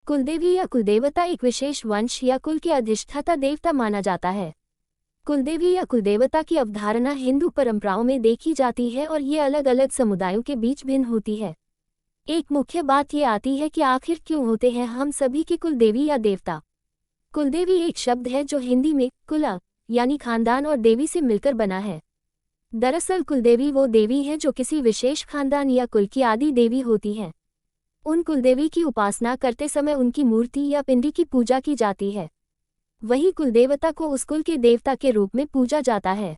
कुलदेवी या कुलदेवता एक विशेष वंश या कुल के अधिष्ठाता देवता माना जाता है। कुलदेवी या कुलदेवता की अवधारणा हिंदू परंपराओं में देखी जाती है और ये अलग अलग समुदायों के बीच भिन्न होती है। एक मुख्य बात ये आती है कि आखिर क्यों होते हैं हम सभी के कुलदेवी या देवता। कुलदेवी एक शब्द है जो हिंदी में कुला यानी खानदान और देवी से मिलकर बना है। दरअसल कुलदेवी वो देवी है जो किसी विशेष खानदान या कुल की आदि देवी होती है। उन कुलदेवी की उपासना करते समय उनकी मूर्ति या पिंडी की पूजा की जाती है। वहीं कुलदेवता को उस कुल के देवता के रूप में पूजा जाता है,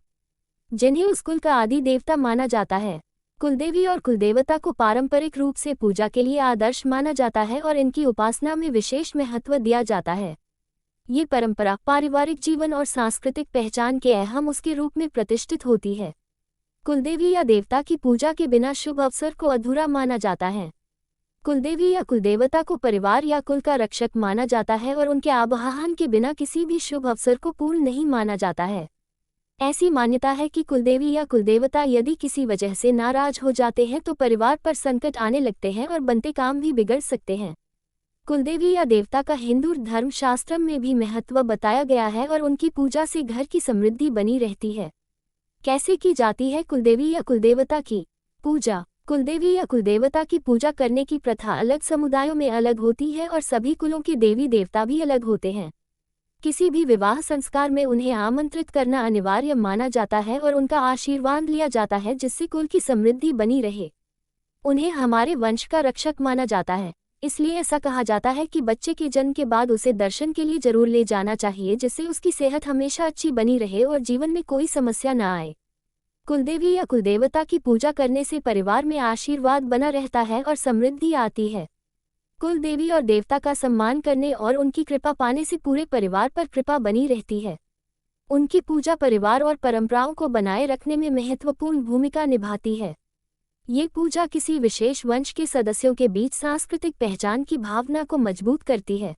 जिन्हें उस कुल का आदि देवता माना जाता है। कुलदेवी और कुलदेवता को पारंपरिक रूप से पूजा के लिए आदर्श माना जाता है और इनकी उपासना में विशेष महत्व दिया जाता है। ये परंपरा पारिवारिक जीवन और सांस्कृतिक पहचान के अहम उसके रूप में प्रतिष्ठित होती है। कुलदेवी या देवता की पूजा के बिना शुभ अवसर को अधूरा माना जाता है। कुलदेवी या कुलदेवता को परिवार या कुल का रक्षक माना जाता है और उनके आवाहन के बिना किसी भी शुभ अवसर को पूर्ण नहीं माना जाता है। ऐसी मान्यता है कि कुलदेवी या कुलदेवता यदि किसी वजह से नाराज हो जाते हैं तो परिवार पर संकट आने लगते हैं और बनते काम भी बिगड़ सकते हैं। कुलदेवी या देवता का हिंदू धर्मशास्त्र में भी महत्व बताया गया है और उनकी पूजा से घर की समृद्धि बनी रहती है। कैसे की जाती है कुलदेवी या कुलदेवता की पूजा? कुलदेवी या कुलदेवता की पूजा करने की प्रथा अलग समुदायों में अलग होती है और सभी कुलों के देवी देवता भी अलग होते हैं। किसी भी विवाह संस्कार में उन्हें आमंत्रित करना अनिवार्य माना जाता है और उनका आशीर्वाद लिया जाता है जिससे कुल की समृद्धि बनी रहे। उन्हें हमारे वंश का रक्षक माना जाता है, इसलिए ऐसा कहा जाता है कि बच्चे के जन्म के बाद उसे दर्शन के लिए जरूर ले जाना चाहिए, जिससे उसकी सेहत हमेशा अच्छी बनी रहे और जीवन में कोई समस्या न आए। कुलदेवी या कुलदेवता की पूजा करने से परिवार में आशीर्वाद बना रहता है और समृद्धि आती है। कुलदेवी और देवता का सम्मान करने और उनकी कृपा पाने से पूरे परिवार पर कृपा बनी रहती है। उनकी पूजा परिवार और परंपराओं को बनाए रखने में महत्वपूर्ण भूमिका निभाती है। ये पूजा किसी विशेष वंश के सदस्यों के बीच सांस्कृतिक पहचान की भावना को मजबूत करती है।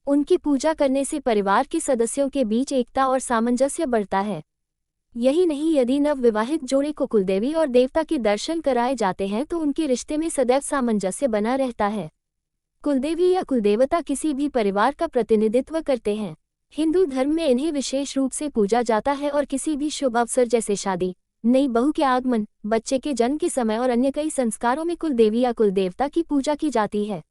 उनकी पूजा करने से परिवार के सदस्यों के बीच एकता और सामंजस्य बढ़ता है। यही नहीं, यदि नवविवाहित जोड़े को कुलदेवी और देवता के दर्शन कराए जाते हैं तो उनके रिश्ते में सदैव सामंजस्य बना रहता है। कुलदेवी या कुलदेवता किसी भी परिवार का प्रतिनिधित्व करते हैं। हिंदू धर्म में इन्हें विशेष रूप से पूजा जाता है और किसी भी शुभ अवसर जैसे शादी, नई बहू के आगमन, बच्चे के जन्म के समय और अन्य कई संस्कारों में कुलदेवी या कुलदेवता की पूजा की जाती है।